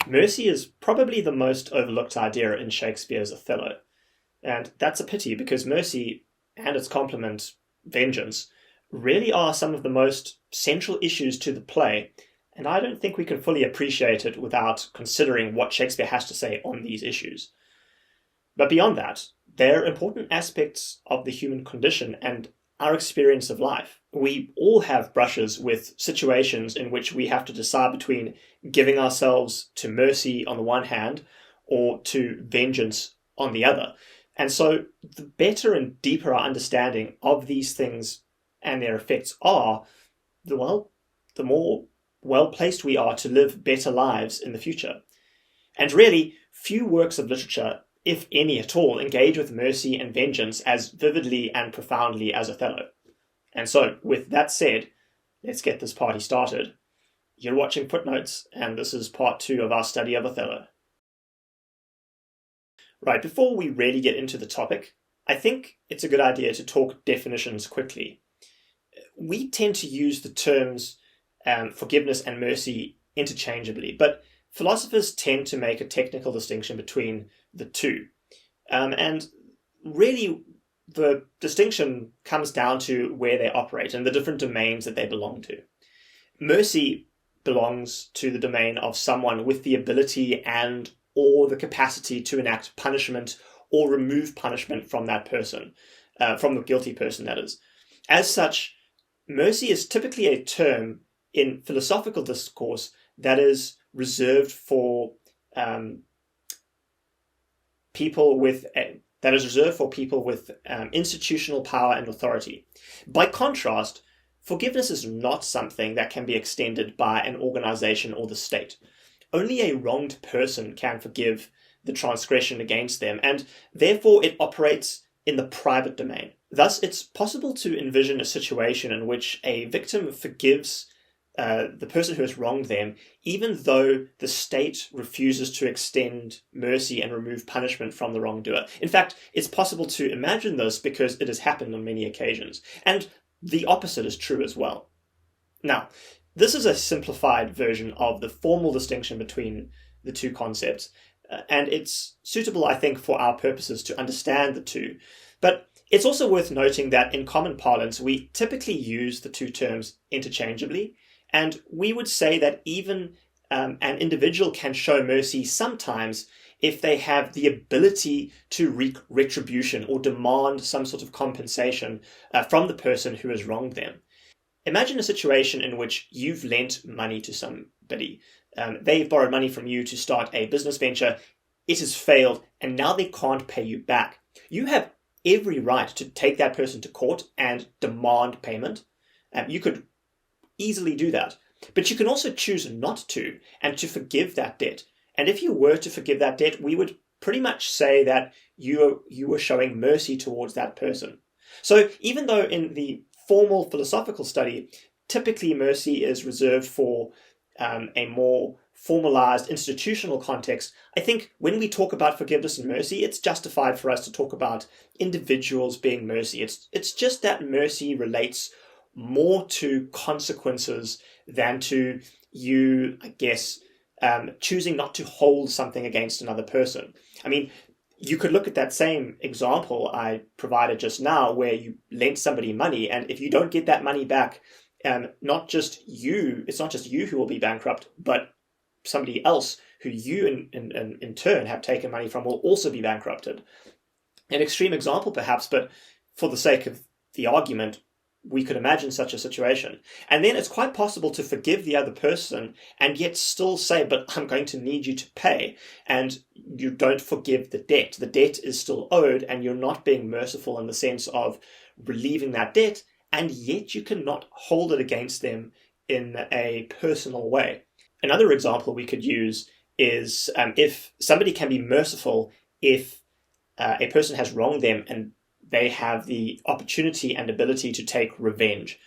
Mercy is probably the most overlooked idea in Shakespeare's Othello. And that's a pity because mercy and its complement, vengeance, really are some of the most central issues to the play. And I don't think we can fully appreciate it without considering what Shakespeare has to say on these issues. But beyond that, they're important aspects of the human condition and our experience of life. We all have brushes with situations in which we have to decide between giving ourselves to mercy on the one hand or to vengeance on the other. And so the better and deeper our understanding of these things and their effects are, the more well-placed we are to live better lives in the future. And really, few works of literature, if any at all, engage with mercy and vengeance as vividly and profoundly as Othello. And so, with that said, let's get this party started. You're watching Footnotes, and this is part 2 of our study of Othello. Right, before we really get into the topic, I think it's a good idea to talk definitions quickly. We tend to use the terms forgiveness and mercy interchangeably, but philosophers tend to make a technical distinction between the two. And really, the distinction comes down to where they operate and the different domains that they belong to. Mercy belongs to the domain of someone with the ability and or the capacity to enact punishment or remove punishment from that person, from the guilty person, that is. As such, mercy is typically a term in philosophical discourse that is reserved for people with institutional power and authority. By contrast, forgiveness is not something that can be extended by an organization or the state. Only a wronged person can forgive the transgression against them, and therefore it operates in the private domain. Thus, it's possible to envision a situation in which a victim forgives the person who has wronged them, even though the state refuses to extend mercy and remove punishment from the wrongdoer. In fact, it's possible to imagine this because it has happened on many occasions. And the opposite is true as well. Now, this is a simplified version of the formal distinction between the two concepts, and it's suitable, I think, for our purposes to understand the two. But it's also worth noting that in common parlance, we typically use the two terms interchangeably, and we would say that even an individual can show mercy sometimes if they have the ability to wreak retribution or demand some sort of compensation from the person who has wronged them. Imagine a situation in which you've lent money to somebody. They've borrowed money from you to start a business venture. It has failed, and now they can't pay you back. You have every right to take that person to court and demand payment. You could easily do that. But you can also choose not to, and to forgive that debt. And if you were to forgive that debt, we would pretty much say that you were showing mercy towards that person. So even though in the formal philosophical study, typically mercy is reserved for a more formalized institutional context, I think when we talk about forgiveness and mercy, it's justified for us to talk about individuals being mercy. It's just that mercy relates more to consequences than to you, I guess, choosing not to hold something against another person. I mean, you could look at that same example I provided just now where you lent somebody money, and if you don't get that money back, it's not just you who will be bankrupt, but somebody else who you in turn have taken money from will also be bankrupted. An extreme example perhaps, but for the sake of the argument, we could imagine such a situation. And then it's quite possible to forgive the other person and yet still say, but I'm going to need you to pay. And you don't forgive the debt. The debt is still owed, and you're not being merciful in the sense of relieving that debt, and yet you cannot hold it against them in a personal way. Another example we could use is if somebody can be merciful if a person has wronged them and they have the opportunity and ability to take revenge.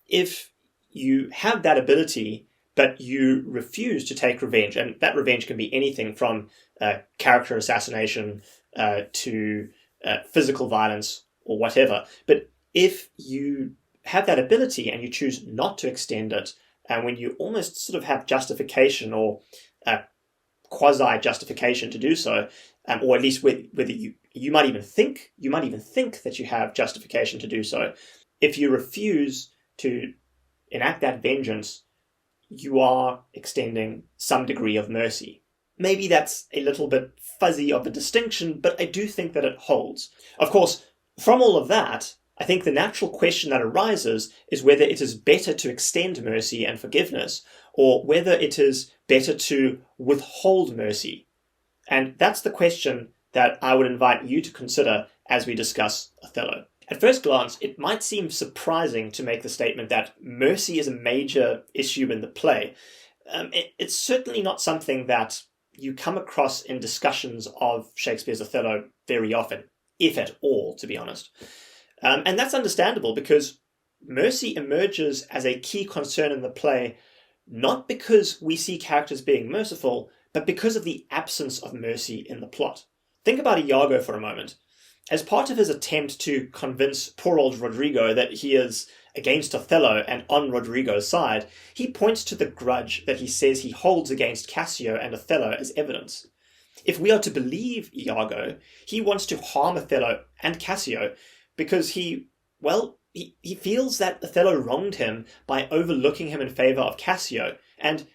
If you have that ability, but you refuse to take revenge, and that revenge can be anything from character assassination to physical violence or whatever. But if you have that ability and you choose not to extend it, and when you almost sort of have justification or quasi-justification to do so, or at least whether you might even think that you have justification to do so. If you refuse to enact that vengeance, you are extending some degree of mercy. Maybe that's a little bit fuzzy of a distinction, but I do think that it holds. Of course, from all of that, I think the natural question that arises is whether it is better to extend mercy and forgiveness, or whether it is better to withhold mercy. And that's the question that I would invite you to consider as we discuss Othello. At first glance, it might seem surprising to make the statement that mercy is a major issue in the play. It's certainly not something that you come across in discussions of Shakespeare's Othello very often, if at all, to be honest. And that's understandable because mercy emerges as a key concern in the play, not because we see characters being merciful, but because of the absence of mercy in the plot. Think about Iago for a moment. As part of his attempt to convince poor old Rodrigo that he is against Othello and on Rodrigo's side, he points to the grudge that he says he holds against Cassio and Othello as evidence. If we are to believe Iago, he wants to harm Othello and Cassio because he feels that Othello wronged him by overlooking him in favour of Cassio, and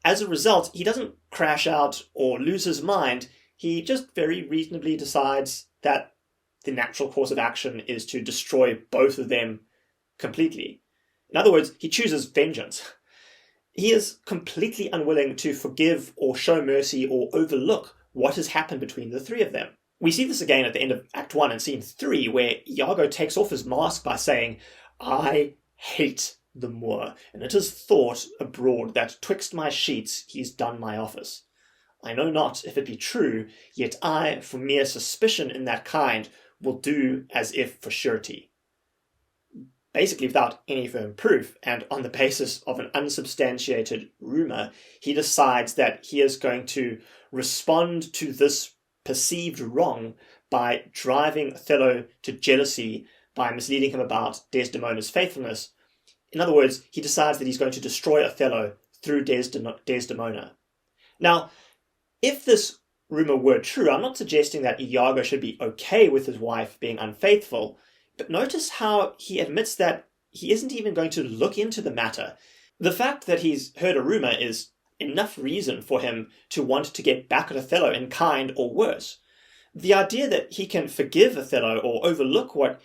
as a result, he doesn't crash out or lose his mind. He just very reasonably decides that the natural course of action is to destroy both of them completely. In other words, he chooses vengeance. He is completely unwilling to forgive or show mercy or overlook what has happened between the three of them. We see this again at the end of Act 1 and Scene 3, where Iago takes off his mask by saying, "I hate the Moor, and it is thought abroad that twixt my sheets he's done my office. I know not if it be true, yet I, for mere suspicion in that kind, will do as if for surety." Basically, without any firm proof, and on the basis of an unsubstantiated rumour, he decides that he is going to respond to this perceived wrong by driving Othello to jealousy by misleading him about Desdemona's faithfulness. In other words, he decides that he's going to destroy Othello through Desdemona. Now, if this rumour were true, I'm not suggesting that Iago should be okay with his wife being unfaithful, but notice how he admits that he isn't even going to look into the matter. The fact that he's heard a rumour is enough reason for him to want to get back at Othello in kind or worse. The idea that he can forgive Othello or overlook what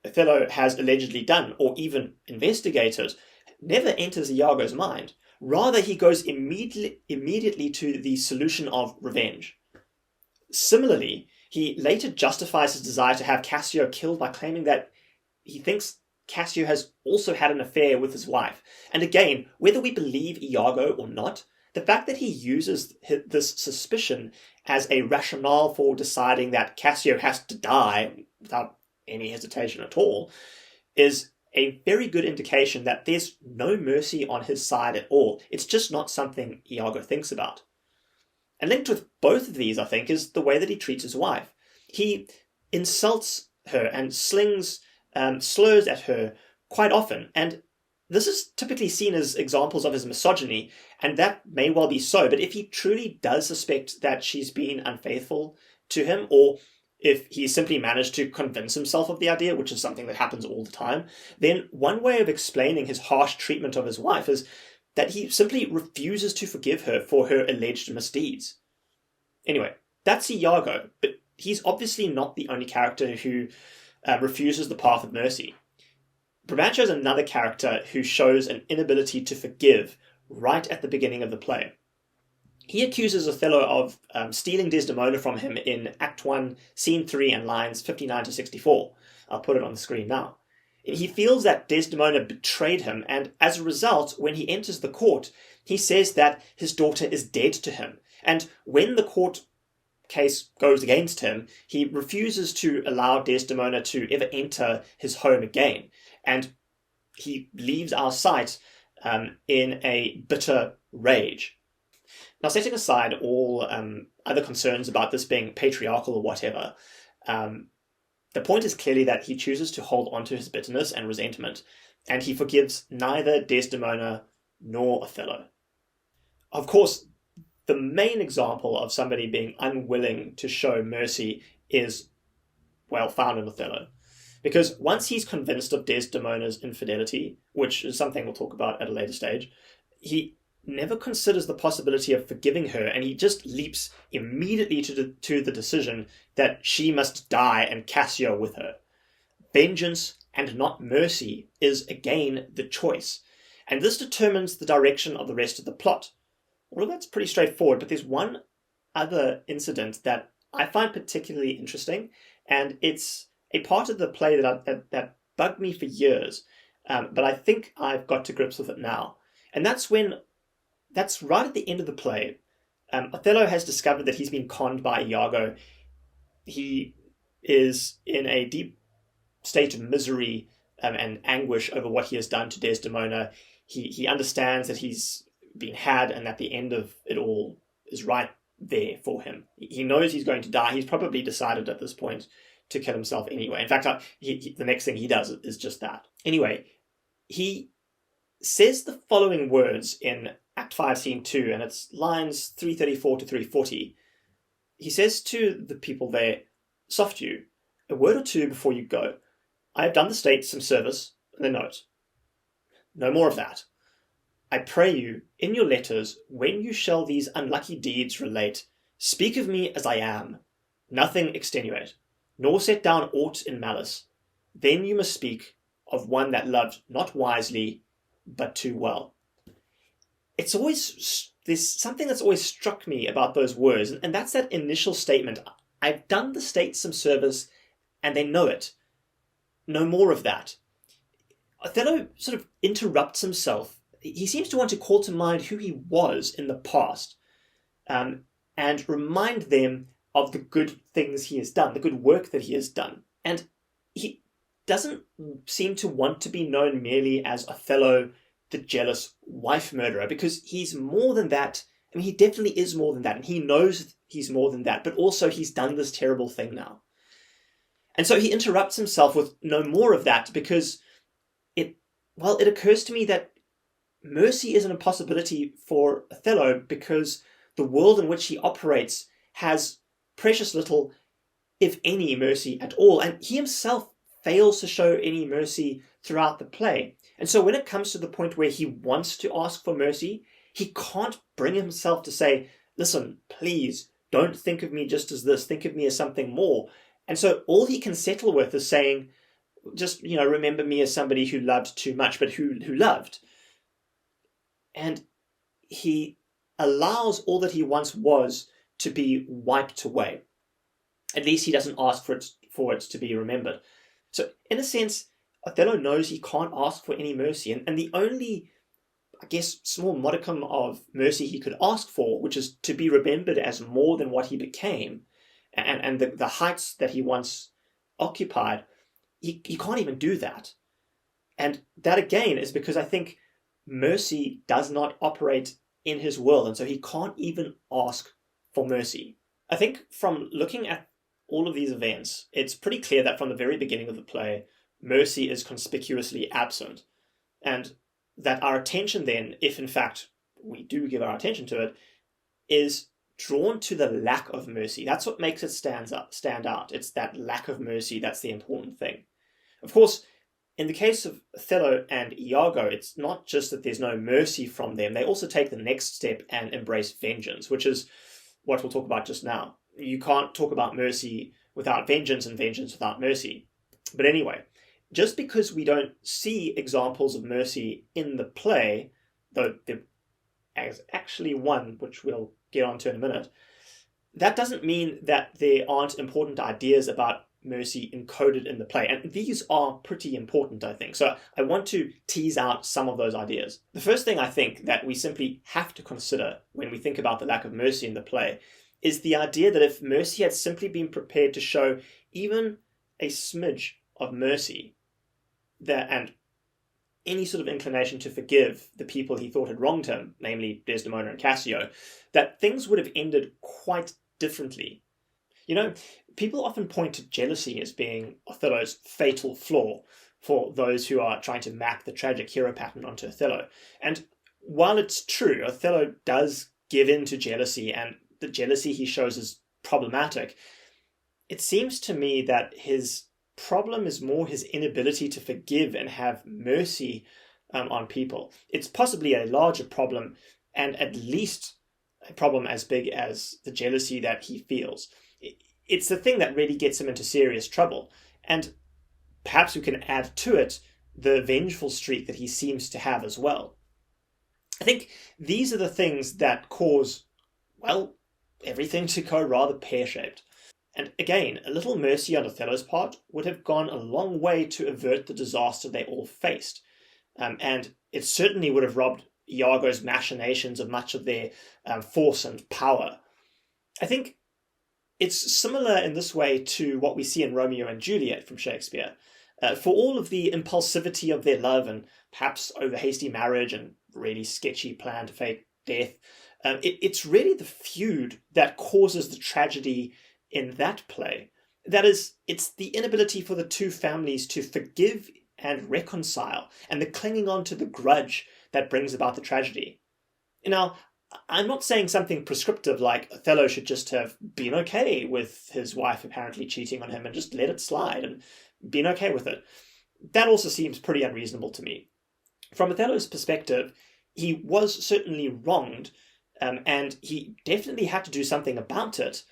Othello has allegedly done or even investigated never enters Iago's mind. Rather, he goes immediately to the solution of revenge. Similarly, he later justifies his desire to have Cassio killed by claiming that he thinks Cassio has also had an affair with his wife. And again, whether we believe Iago or not, the fact that he uses this suspicion as a rationale for deciding that Cassio has to die without any hesitation at all is a very good indication that there's no mercy on his side at all. It's just not something Iago thinks about. And linked with both of these, I think, is the way that he treats his wife. He insults her and slings slurs at her quite often, and this is typically seen as examples of his misogyny, and that may well be so, but if he truly does suspect that she's been unfaithful to him, or if he simply managed to convince himself of the idea, which is something that happens all the time, then one way of explaining his harsh treatment of his wife is that he simply refuses to forgive her for her alleged misdeeds. Anyway, that's Iago, but he's obviously not the only character who refuses the path of mercy. Brabantio is another character who shows an inability to forgive right at the beginning of the play. He accuses Othello of stealing Desdemona from him in Act 1, Scene 3, and lines 59 to 64. I'll put it on the screen now. He feels that Desdemona betrayed him, and as a result, when he enters the court, he says that his daughter is dead to him. And when the court case goes against him, he refuses to allow Desdemona to ever enter his home again. And he leaves our sight in a bitter rage. Now, setting aside all other concerns about this being patriarchal or whatever, the point is clearly that he chooses to hold on to his bitterness and resentment, and he forgives neither Desdemona nor Othello. Of course, the main example of somebody being unwilling to show mercy is, well, found in Othello. Because once he's convinced of Desdemona's infidelity, which is something we'll talk about at a later stage, he never considers the possibility of forgiving her, and he just leaps immediately to the decision that she must die and Cassio with her. Vengeance and not mercy is again the choice, and this determines the direction of the rest of the plot. Well, that's pretty straightforward, but there's one other incident that I find particularly interesting, and it's a part of the play that bugged me for years, but I think I've got to grips with it now. And that's right at the end of the play. Othello has discovered that he's been conned by Iago. He is in a deep state of misery and anguish over what he has done to Desdemona. He understands that he's been had and that the end of it all is right there for him. He knows he's going to die. He's probably decided at this point to kill himself anyway. In fact, the next thing he does is just that. Anyway, he says the following words in Act 5, Scene 2, and it's lines 334 to 340. He says to the people there, "Soft you, a word or two before you go. I have done the state some service," and the note. "No more of that. I pray you, in your letters, when you shall these unlucky deeds relate, speak of me as I am, nothing extenuate, nor set down aught in malice. Then you must speak of one that loved not wisely, but too well." There's something that's always struck me about those words, and that's that initial statement. I've done the state some service, and they know it. No more of that. Othello sort of interrupts himself. He seems to want to call to mind who he was in the past, and remind them of the good things he has done, the good work that he has done. And he doesn't seem to want to be known merely as Othello, the jealous wife murderer, because he's more than that. I mean, he definitely is more than that, and he knows he's more than that, but also he's done this terrible thing now. And so he interrupts himself with no more of that, because it occurs to me that mercy isn't a possibility for Othello, because the world in which he operates has precious little, if any, mercy at all, and he himself fails to show any mercy throughout the play. And so when it comes to the point where he wants to ask for mercy, he can't bring himself to say, "Listen, please, don't think of me just as this, think of me as something more." And so all he can settle with is saying, just, remember me as somebody who loved too much, but who loved. And he allows all that he once was to be wiped away. At least he doesn't ask for it to be remembered. So in a sense, Othello knows he can't ask for any mercy. And the only, I guess, small modicum of mercy he could ask for, which is to be remembered as more than what he became, and the heights that he once occupied, he can't even do that. And that again is because I think mercy does not operate in his world, and so he can't even ask for mercy. I think from looking at all of these events, it's pretty clear that from the very beginning of the play, mercy is conspicuously absent, and that our attention then, if in fact we do give our attention to it, is drawn to the lack of mercy. That's what makes it stand out. It's that lack of mercy that's the important thing. Of course, in the case of Othello and Iago, it's not just that there's no mercy from them, they also take the next step and embrace vengeance, which is what we'll talk about just now. You can't talk about mercy without vengeance and vengeance without mercy. But anyway, just because we don't see examples of mercy in the play, though there is actually one which we'll get onto in a minute, that doesn't mean that there aren't important ideas about mercy encoded in the play. And these are pretty important, I think. So I want to tease out some of those ideas. The first thing I think that we simply have to consider when we think about the lack of mercy in the play is the idea that if mercy had simply been prepared to show even a smidge of mercy, and any sort of inclination to forgive the people he thought had wronged him, namely Desdemona and Cassio, that things would have ended quite differently. People often point to jealousy as being Othello's fatal flaw for those who are trying to map the tragic hero pattern onto Othello. And while it's true, Othello does give in to jealousy, and the jealousy he shows is problematic. It seems to me that his problem is more his inability to forgive and have mercy on people. It's possibly a larger problem, and at least a problem as big as the jealousy that he feels. It's the thing that really gets him into serious trouble. And perhaps we can add to it the vengeful streak that he seems to have as well. I think these are the things that cause, well, everything to go rather pear-shaped. And again, a little mercy on Othello's part would have gone a long way to avert the disaster they all faced. And it certainly would have robbed Iago's machinations of much of their force and power. I think it's similar in this way to what we see in Romeo and Juliet from Shakespeare. For all of the impulsivity of their love and perhaps over-hasty marriage and really sketchy plan to fake death, it's really the feud that causes the tragedy in that play. That is, it's the inability for the two families to forgive and reconcile, and the clinging on to the grudge that brings about the tragedy. Now, I'm not saying something prescriptive like Othello should just have been okay with his wife apparently cheating on him and just let it slide and been okay with it. That also seems pretty unreasonable to me. From Othello's perspective, he was certainly wronged, and he definitely had to do something about it,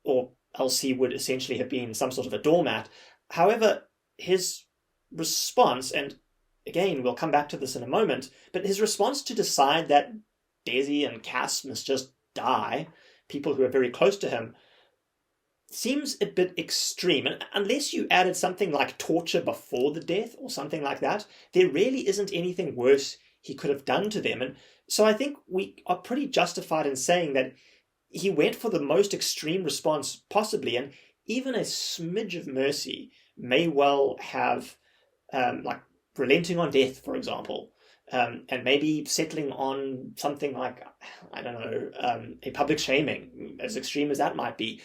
or else he would essentially have been some sort of a doormat. However, his response, and again, we'll come back to this in a moment, but his response to decide that Desi and Cass must just die, people who are very close to him, seems a bit extreme. And unless you added something like torture before the death or something like that, there really isn't anything worse he could have done to them. And so I think we are pretty justified in saying that he went for the most extreme response possibly, and even a smidge of mercy may well have, like relenting on death, for example, and maybe settling on something like, I don't know, a public shaming, as extreme as that might be.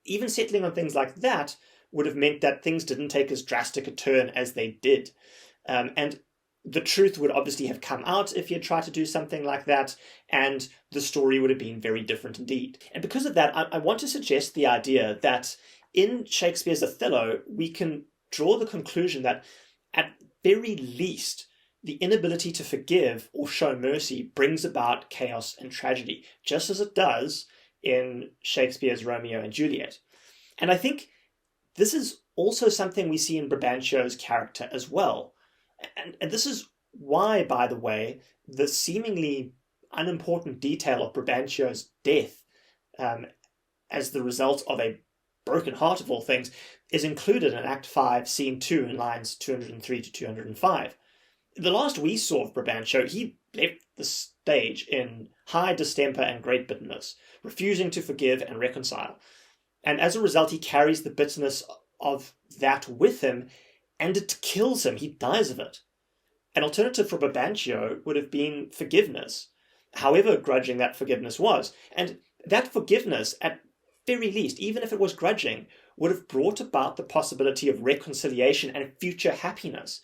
Even settling on things like that would have meant that things didn't take as drastic a turn as they did. And the truth would obviously have come out if he had tried to do something like that, and the story would have been very different indeed. And because of that, I want to suggest the idea that in Shakespeare's Othello, we can draw the conclusion that at very least, the inability to forgive or show mercy brings about chaos and tragedy, just as it does in Shakespeare's Romeo and Juliet. And I think this is also something we see in Brabantio's character as well. And this is why, by the way, the seemingly unimportant detail of Brabantio's death as the result of a broken heart of all things is included in Act 5, Scene 2 in lines 203 to 205. The last we saw of Brabantio, he left the stage in high distemper and great bitterness, refusing to forgive and reconcile. And as a result, he carries the bitterness of that with him, and it kills him. He dies of it. An alternative for Brabantio would have been forgiveness, however grudging that forgiveness was. And that forgiveness, at very least, even if it was grudging, would have brought about the possibility of reconciliation and future happiness.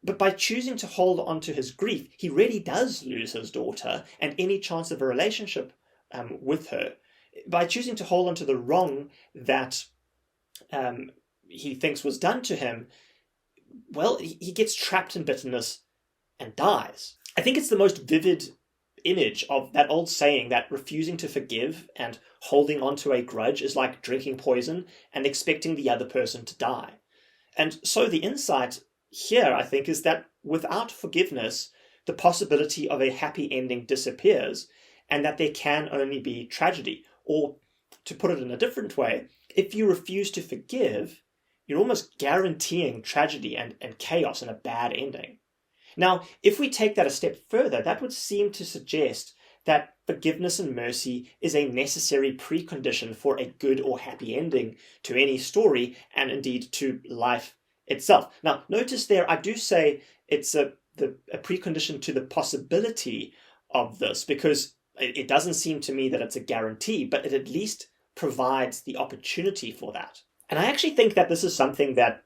But by choosing to hold on to his grief, he really does lose his daughter and any chance of a relationship with her. By choosing to hold on to the wrong that he thinks was done to him, well, he gets trapped in bitterness and dies. I think it's the most vivid image of that old saying that refusing to forgive and holding on to a grudge is like drinking poison and expecting the other person to die. And so the insight here, I think, is that without forgiveness, the possibility of a happy ending disappears, and that there can only be tragedy. Or, to put it in a different way, if you refuse to forgive, you're almost guaranteeing tragedy and chaos and a bad ending. Now, if we take that a step further, that would seem to suggest that forgiveness and mercy is a necessary precondition for a good or happy ending to any story, and indeed to life itself. Now, notice there, I do say it's a precondition to the possibility of this, because it doesn't seem to me that it's a guarantee, but it at least provides the opportunity for that. And I actually think that this is something that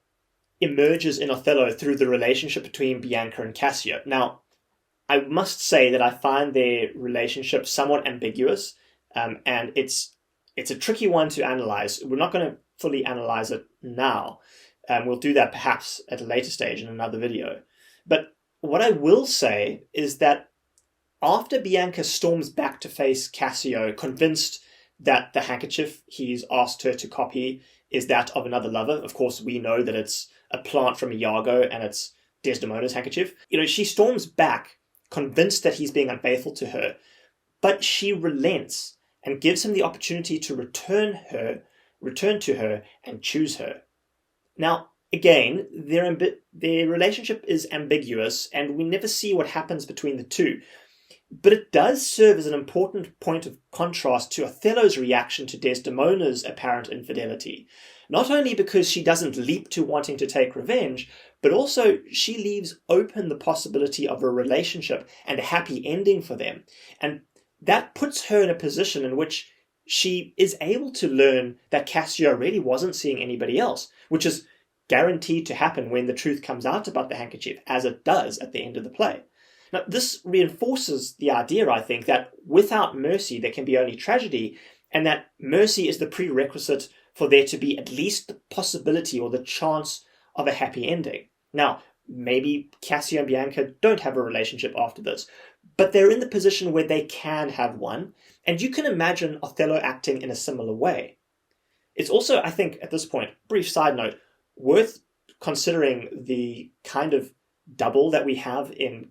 emerges in Othello through the relationship between Bianca and Cassio. Now, I must say that I find their relationship somewhat ambiguous, and it's a tricky one to analyze. We're not going to fully analyze it now. We'll do that perhaps at a later stage in another video. But what I will say is that after Bianca storms back to face Cassio, convinced that the handkerchief he's asked her to copy is that of another lover, of course we know that it's a plant from Iago and it's Desdemona's handkerchief. She storms back, convinced that he's being unfaithful to her, but she relents and gives him the opportunity to return to her and choose her. Now, again, their relationship is ambiguous, and we never see what happens between the two. But it does serve as an important point of contrast to Othello's reaction to Desdemona's apparent infidelity. Not only because she doesn't leap to wanting to take revenge, but also she leaves open the possibility of a relationship and a happy ending for them. And that puts her in a position in which she is able to learn that Cassio really wasn't seeing anybody else, which is guaranteed to happen when the truth comes out about the handkerchief, as it does at the end of the play. Now, this reinforces the idea, I think, that without mercy there can be only tragedy, and that mercy is the prerequisite for there to be at least the possibility or the chance of a happy ending. Now, maybe Cassio and Bianca don't have a relationship after this, but they're in the position where they can have one, and you can imagine Othello acting in a similar way. It's also, I think, at this point, brief side note, worth considering the kind of double that we have in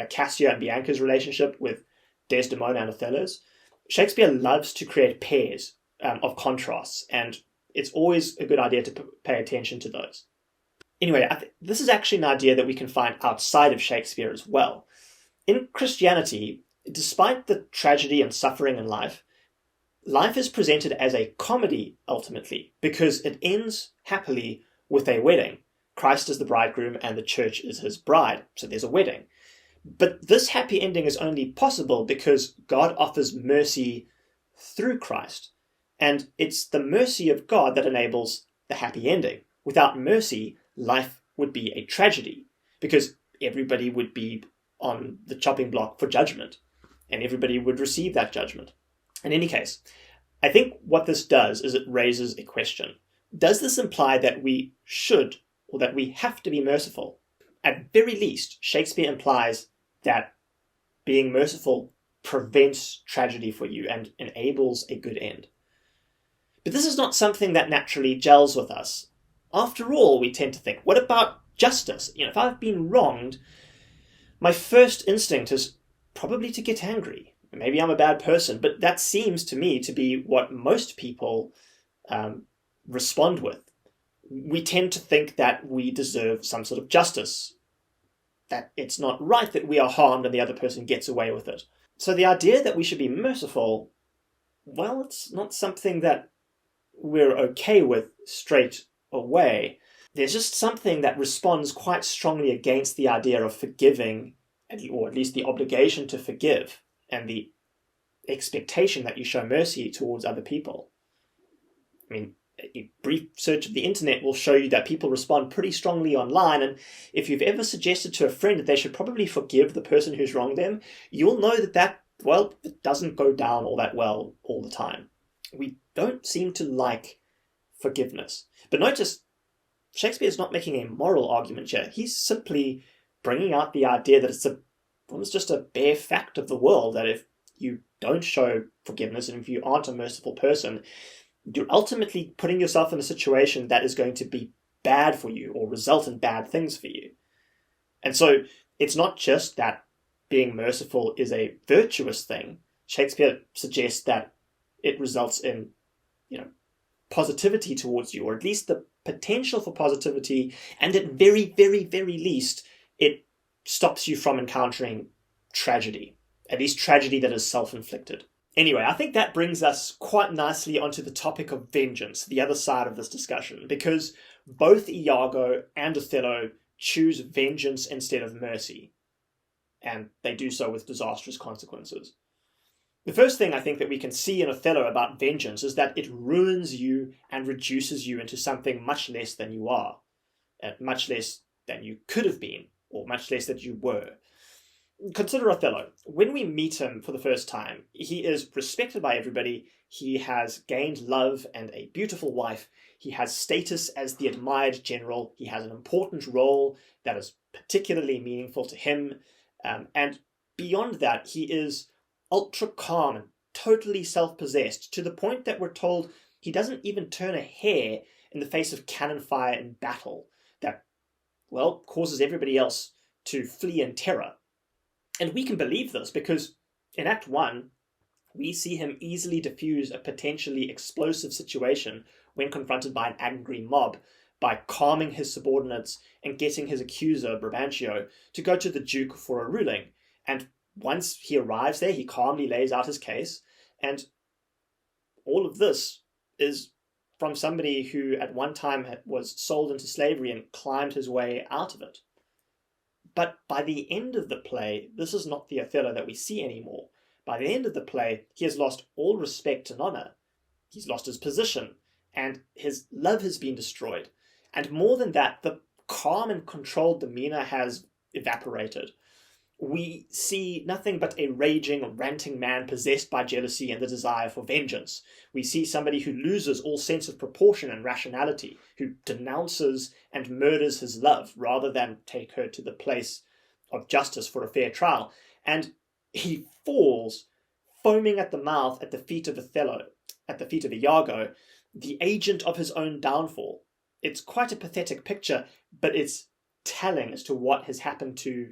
Cassio and Bianca's relationship with Desdemona and Othello's. Shakespeare loves to create pairs of contrasts, and it's always a good idea to pay attention to those. Anyway, this is actually an idea that we can find outside of Shakespeare as well. In Christianity, despite the tragedy and suffering in life is presented as a comedy ultimately, because it ends happily with a wedding. Christ is the bridegroom and the church is his bride, so there's a wedding. But this happy ending is only possible because God offers mercy through Christ. And it's the mercy of God that enables the happy ending. Without mercy, life would be a tragedy because everybody would be on the chopping block for judgment and everybody would receive that judgment. In any case, I think what this does is it raises a question. Does this imply that we should or that we have to be merciful? At very least, Shakespeare implies that being merciful prevents tragedy for you and enables a good end. But this is not something that naturally gels with us. After all, we tend to think, what about justice? If I've been wronged, my first instinct is probably to get angry. Maybe I'm a bad person, but that seems to me to be what most people respond with. We tend to think that we deserve some sort of justice, that it's not right that we are harmed and the other person gets away with it. So the idea that we should be merciful, well, it's not something that we're okay with straight away. There's just something that responds quite strongly against the idea of forgiving, or at least the obligation to forgive, and the expectation that you show mercy towards other people. I mean, a brief search of the internet will show you that people respond pretty strongly online, and if you've ever suggested to a friend that they should probably forgive the person who's wronged them, you'll know that it doesn't go down all that well all the time. We don't seem to like forgiveness. But notice, Shakespeare's not making a moral argument here. He's simply bringing out the idea that it's just a bare fact of the world, that if you don't show forgiveness and if you aren't a merciful person, you're ultimately putting yourself in a situation that is going to be bad for you or result in bad things for you. And so it's not just that being merciful is a virtuous thing. Shakespeare suggests that it results in, positivity towards you, or at least the potential for positivity, and at very, very, very least, it stops you from encountering tragedy, at least tragedy that is self-inflicted. Anyway, I think that brings us quite nicely onto the topic of vengeance, the other side of this discussion, because both Iago and Othello choose vengeance instead of mercy, and they do so with disastrous consequences. The first thing I think that we can see in Othello about vengeance is that it ruins you and reduces you into something much less than you are, much less than you could have been, or much less than you were. consider Othello. When we meet him for the first time, he is respected by everybody. He has gained love and a beautiful wife. He has status as the admired general. He has an important role that is particularly meaningful to him. And beyond that, he is ultra calm and totally self-possessed, to the point that we're told he doesn't even turn a hair in the face of cannon fire in battle that, well, causes everybody else to flee in terror. And we can believe this because in Act 1, we see him easily diffuse a potentially explosive situation when confronted by an angry mob by calming his subordinates and getting his accuser, Brabantio, to go to the Duke for a ruling. And once he arrives there, he calmly lays out his case. And all of this is from somebody who at one time was sold into slavery and climbed his way out of it. But by the end of the play, this is not the Othello that we see anymore. By the end of the play, he has lost all respect and honor. He's lost his position, and his love has been destroyed. And more than that, the calm and controlled demeanor has evaporated. We see nothing but a raging, ranting man possessed by jealousy and the desire for vengeance. We see somebody who loses all sense of proportion and rationality, who denounces and murders his love rather than take her to the place of justice for a fair trial. And he falls, foaming at the mouth, at the feet of Othello, at the feet of Iago, the agent of his own downfall. It's quite a pathetic picture, but it's telling as to what has happened to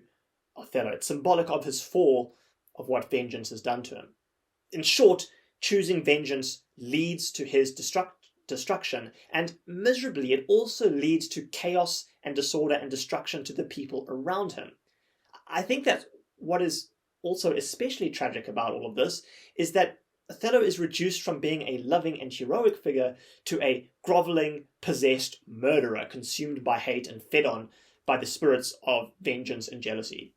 Othello. It's symbolic of his fall, of what vengeance has done to him. In short, choosing vengeance leads to his destruction, and miserably it also leads to chaos and disorder and destruction to the people around him. I think that what is also especially tragic about all of this is that Othello is reduced from being a loving and heroic figure to a groveling, possessed murderer consumed by hate and fed on by the spirits of vengeance and jealousy.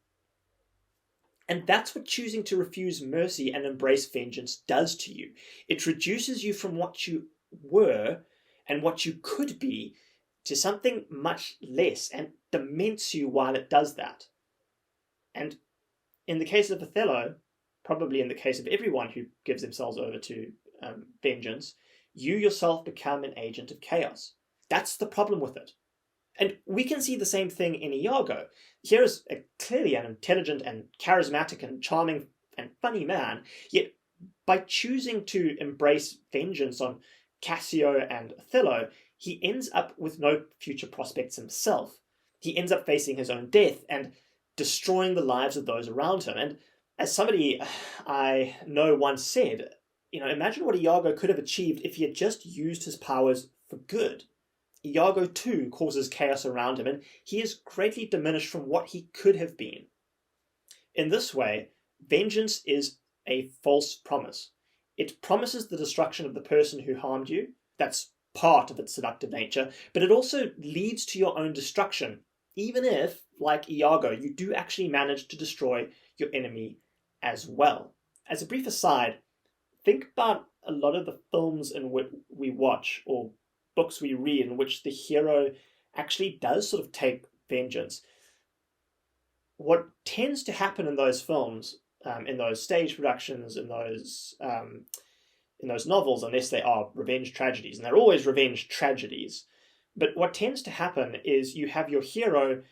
And that's what choosing to refuse mercy and embrace vengeance does to you. It reduces you from what you were and what you could be to something much less, and dements you while it does that. And in the case of Othello, probably in the case of everyone who gives themselves over to vengeance, you yourself become an agent of chaos. That's the problem with it. And we can see the same thing in Iago. Here is clearly an intelligent and charismatic and charming and funny man, yet by choosing to embrace vengeance on Cassio and Othello, he ends up with no future prospects himself. He ends up facing his own death and destroying the lives of those around him. And as somebody I know once said, imagine what Iago could have achieved if he had just used his powers for good. Iago too causes chaos around him, and he is greatly diminished from what he could have been. In this way, vengeance is a false promise. It promises the destruction of the person who harmed you. That's part of its seductive nature, but it also leads to your own destruction, even if, like Iago, you do actually manage to destroy your enemy as well. As a brief aside, think about a lot of the films in which we watch, or books we read, in which the hero actually does sort of take vengeance. What tends to happen in those films, in those stage productions, in those novels, unless they are revenge tragedies, and they're always revenge tragedies, but what tends to happen is you have your hero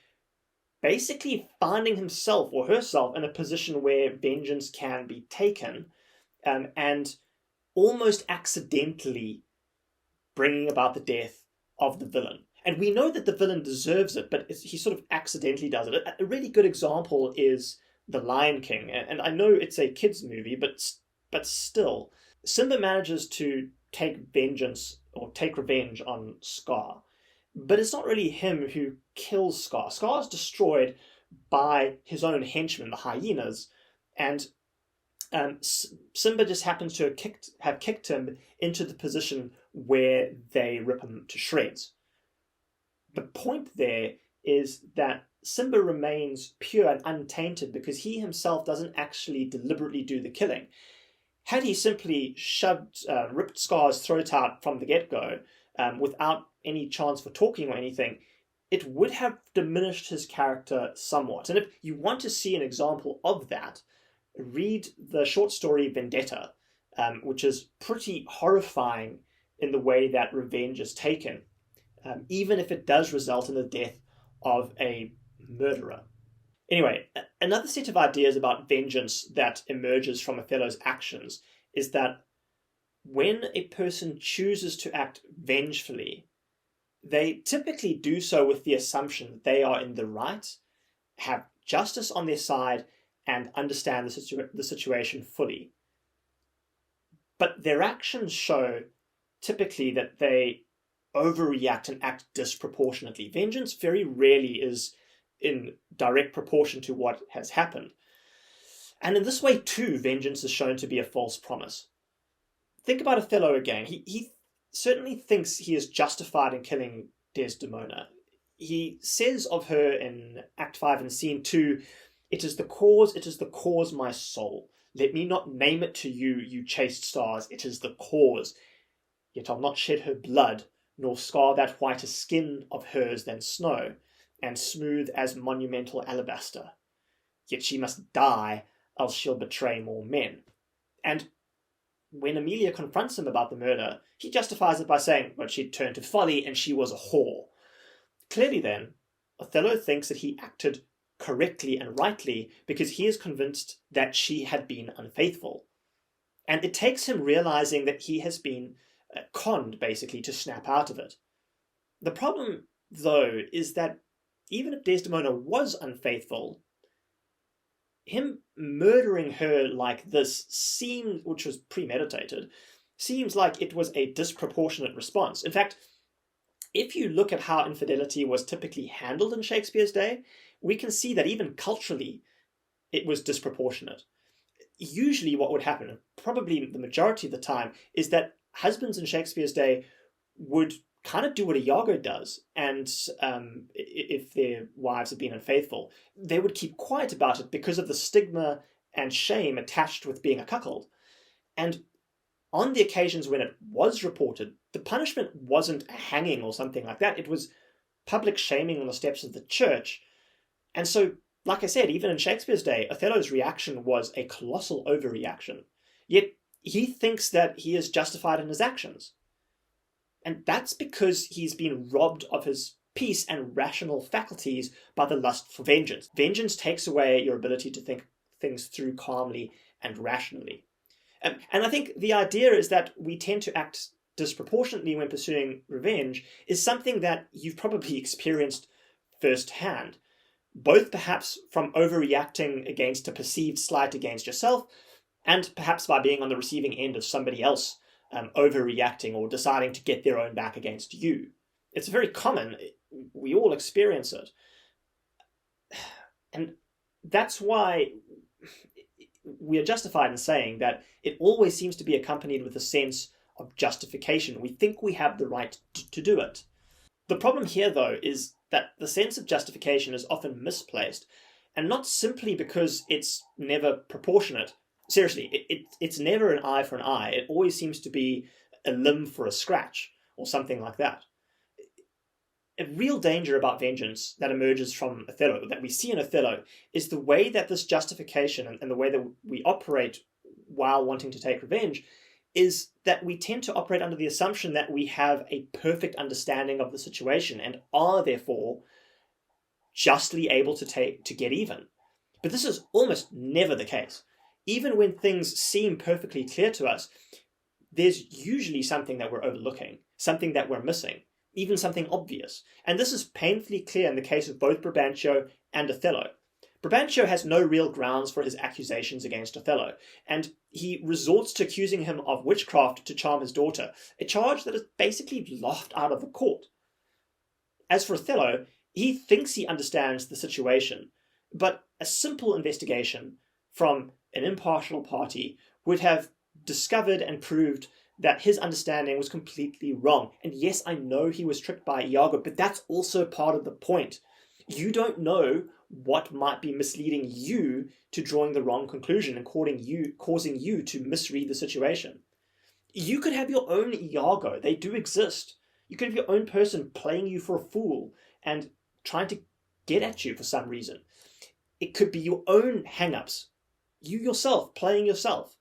basically finding himself or herself in a position where vengeance can be taken, and almost accidentally bringing about the death of the villain. And we know that the villain deserves it, but he sort of accidentally does it. A really good example is The Lion King. And I know it's a kid's movie, but still, Simba manages to take vengeance or take revenge on Scar. But it's not really him who kills Scar. Scar is destroyed by his own henchmen, the hyenas, and Simba just happens to have kicked him into the position where they rip him to shreds. The point there is that Simba remains pure and untainted because he himself doesn't actually deliberately do the killing. Had he simply ripped Scar's throat out from the get-go, without any chance for talking or anything, it would have diminished his character somewhat. And if you want to see an example of that, read the short story Vendetta, which is pretty horrifying in the way that revenge is taken, even if it does result in the death of a murderer. Anyway, another set of ideas about vengeance that emerges from Othello's actions is that when a person chooses to act vengefully, they typically do so with the assumption that they are in the right, have justice on their side, and understand the situation fully. But their actions show typically that they overreact and act disproportionately. Vengeance very rarely is in direct proportion to what has happened. And in this way, too, vengeance is shown to be a false promise. Think about Othello again. He certainly thinks he is justified in killing Desdemona. He says of her in Act 5 and Scene 2, it is the cause, my soul. Let me not name it to you, you chaste stars, it is the cause. Yet I'll not shed her blood, nor scar that whiter skin of hers than snow, and smooth as monumental alabaster. Yet she must die, else she'll betray more men. And when Emilia confronts him about the murder, he justifies it by saying, well, she'd turned to folly and she was a whore. Clearly then, Othello thinks that he acted correctly and rightly because he is convinced that she had been unfaithful. And it takes him realizing that he has been conned, basically, to snap out of it. The problem, though, is that even if Desdemona was unfaithful, him murdering her like this which was premeditated, seems like it was a disproportionate response. In fact, if you look at how infidelity was typically handled in Shakespeare's day, we can see that even culturally, it was disproportionate. Usually what would happen, probably the majority of the time, is that husbands in Shakespeare's day would kind of do what Iago does, and if their wives had been unfaithful, they would keep quiet about it because of the stigma and shame attached with being a cuckold. And on the occasions when it was reported, the punishment wasn't a hanging or something like that. It was public shaming on the steps of the church. And so, like I said, even in Shakespeare's day, Othello's reaction was a colossal overreaction. Yet he thinks that he is justified in his actions. And that's because he's been robbed of his peace and rational faculties by the lust for vengeance. Vengeance takes away your ability to think things through calmly and rationally. And I think the idea is that we tend to act disproportionately when pursuing revenge is something that you've probably experienced firsthand, both perhaps from overreacting against a perceived slight against yourself, and perhaps by being on the receiving end of somebody else overreacting or deciding to get their own back against you. It's very common. We all experience it. And that's why we are justified in saying that it always seems to be accompanied with a sense of justification. We think we have the right to do it. The problem here, though, is that the sense of justification is often misplaced, and not simply because it's never proportionate. Seriously, it's never an eye for an eye. It always seems to be a limb for a scratch, or something like that. A real danger about vengeance that emerges from Othello, that we see in Othello, is the way that this justification and the way that we operate while wanting to take revenge is that we tend to operate under the assumption that we have a perfect understanding of the situation and are therefore justly able to get even. But this is almost never the case. Even when things seem perfectly clear to us, there's usually something that we're overlooking, something that we're missing, even something obvious. And this is painfully clear in the case of both Brabantio and Othello. Brabantio has no real grounds for his accusations against Othello, and he resorts to accusing him of witchcraft to charm his daughter, a charge that is basically laughed out of the court. As for Othello, he thinks he understands the situation, but a simple investigation from an impartial party would have discovered and proved that his understanding was completely wrong. And yes, I know he was tricked by Iago, but that's also part of the point. You don't know what might be misleading you to drawing the wrong conclusion and causing you to misread the situation. You could have your own Iago. They do exist. You could have your own person playing you for a fool and trying to get at you for some reason. It could be your own hang-ups, you yourself playing yourself.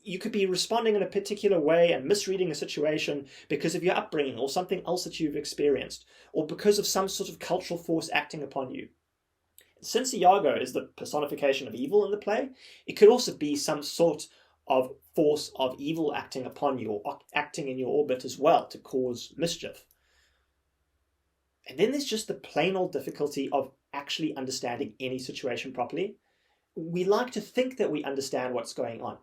You could be responding in a particular way and misreading a situation because of your upbringing or something else that you've experienced, or because of some sort of cultural force acting upon you. Since Iago is the personification of evil in the play, it could also be some sort of force of evil acting upon you or acting in your orbit as well to cause mischief. And then there's just the plain old difficulty of actually understanding any situation properly. We like to think that we understand what's going on,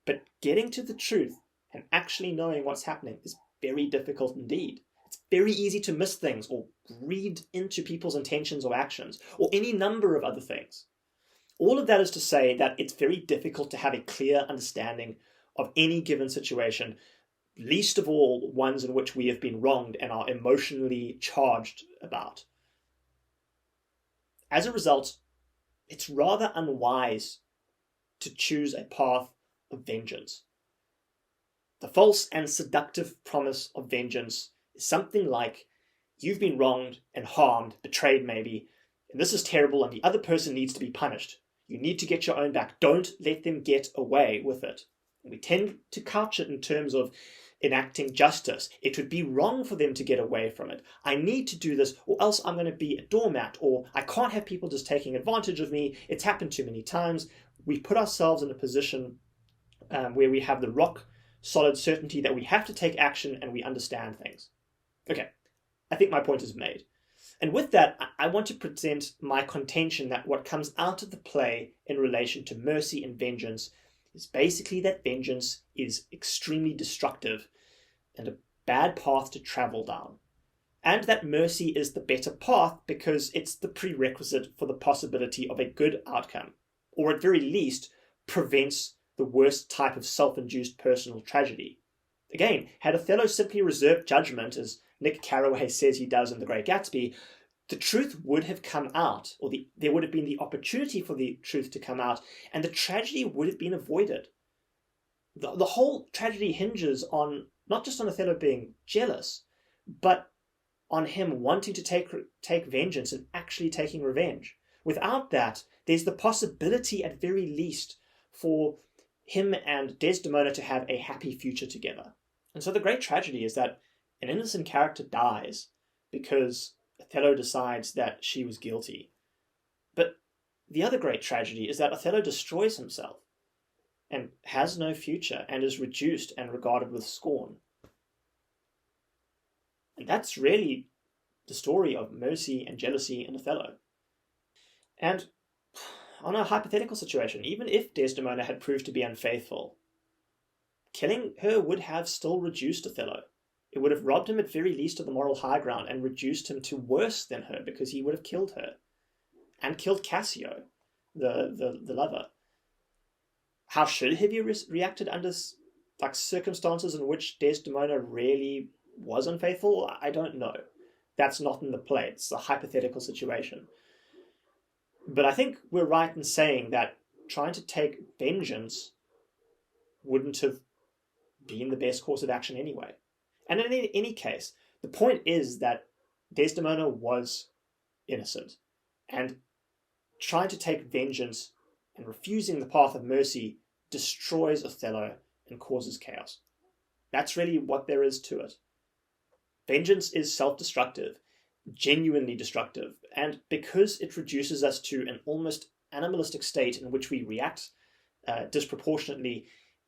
but getting to the truth and actually knowing what's happening is very difficult indeed. It's very easy to miss things or read into people's intentions or actions, or any number of other things. All of that is to say that it's very difficult to have a clear understanding of any given situation, least of all ones in which we have been wronged and are emotionally charged about. As a result, it's rather unwise to choose a path of vengeance. The false and seductive promise of vengeance is something like, you've been wronged and harmed, betrayed maybe, and this is terrible and the other person needs to be punished. You need to get your own back. Don't let them get away with it. And we tend to couch it in terms of enacting justice. It would be wrong for them to get away from it. I need to do this or else I'm going to be a doormat, or I can't have people just taking advantage of me. It's happened too many times. We put ourselves in a position where we have the rock solid certainty that we have to take action and we understand things. Okay, I think my point is made. And with that, I want to present my contention that what comes out of the play in relation to mercy and vengeance is basically that vengeance is extremely destructive and a bad path to travel down. And that mercy is the better path because it's the prerequisite for the possibility of a good outcome, or at very least prevents the worst type of self-induced personal tragedy. Again, had Othello simply reserved judgment, as Nick Carraway says he does in The Great Gatsby, the truth would have come out, or there would have been the opportunity for the truth to come out, and the tragedy would have been avoided. The whole tragedy hinges on not just on Othello being jealous, but on him wanting to take vengeance and actually taking revenge. Without that, there's the possibility, at very least, for him and Desdemona to have a happy future together. And so the great tragedy is that an innocent character dies because Othello decides that she was guilty. But the other great tragedy is that Othello destroys himself and has no future and is reduced and regarded with scorn. And that's really the story of mercy and jealousy in Othello. And on a hypothetical situation, even if Desdemona had proved to be unfaithful, killing her would have still reduced Othello. It would have robbed him at very least of the moral high ground and reduced him to worse than her, because he would have killed her and killed Cassio, the lover. How should he have reacted under circumstances in which Desdemona really was unfaithful? I don't know. That's not in the play. It's a hypothetical situation. But I think we're right in saying that trying to take vengeance wouldn't have been the best course of action anyway. And in any case, the point is that Desdemona was innocent, and trying to take vengeance and refusing the path of mercy destroys Othello and causes chaos. That's really what there is to it. Vengeance is self-destructive, genuinely destructive, and because it reduces us to an almost animalistic state in which we react disproportionately,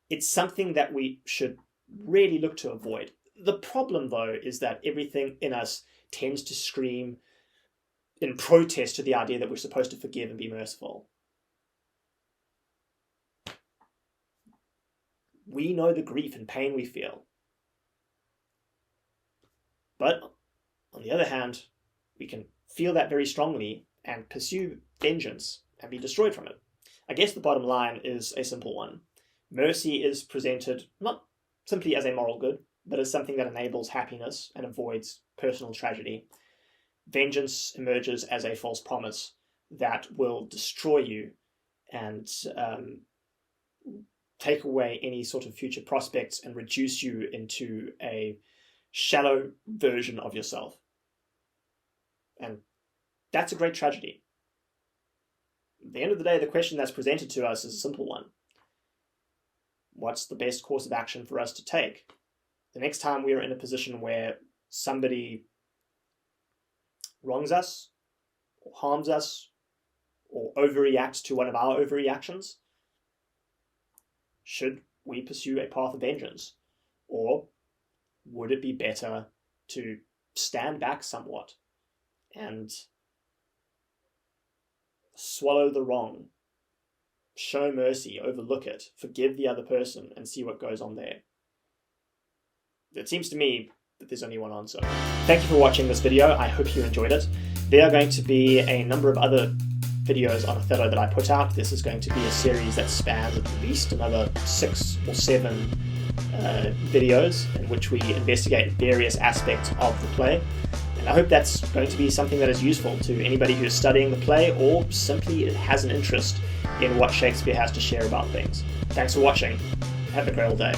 it's something that we should really look to avoid. The problem, though, is that everything in us tends to scream in protest to the idea that we're supposed to forgive and be merciful. We know the grief and pain we feel. But, on the other hand, we can feel that very strongly and pursue vengeance and be destroyed from it. I guess the bottom line is a simple one. Mercy is presented not simply as a moral good, but as something that enables happiness and avoids personal tragedy. Vengeance emerges as a false promise that will destroy you and take away any sort of future prospects and reduce you into a shallow version of yourself. And that's a great tragedy. At the end of the day, the question that's presented to us is a simple one. What's the best course of action for us to take? The next time we are in a position where somebody wrongs us, or harms us, or overreacts to one of our overreactions, should we pursue a path of vengeance? Or would it be better to stand back somewhat and swallow the wrong, show mercy, overlook it, forgive the other person, and see what goes on there? It seems to me that there's only one answer. Thank you for watching this video. I hope you enjoyed it. There are going to be a number of other videos on Othello that I put out. This is going to be a series that spans at least another 6 or 7 videos in which we investigate various aspects of the play. And I hope that's going to be something that is useful to anybody who's studying the play or simply has an interest in what Shakespeare has to share about things. Thanks for watching. Have a great day.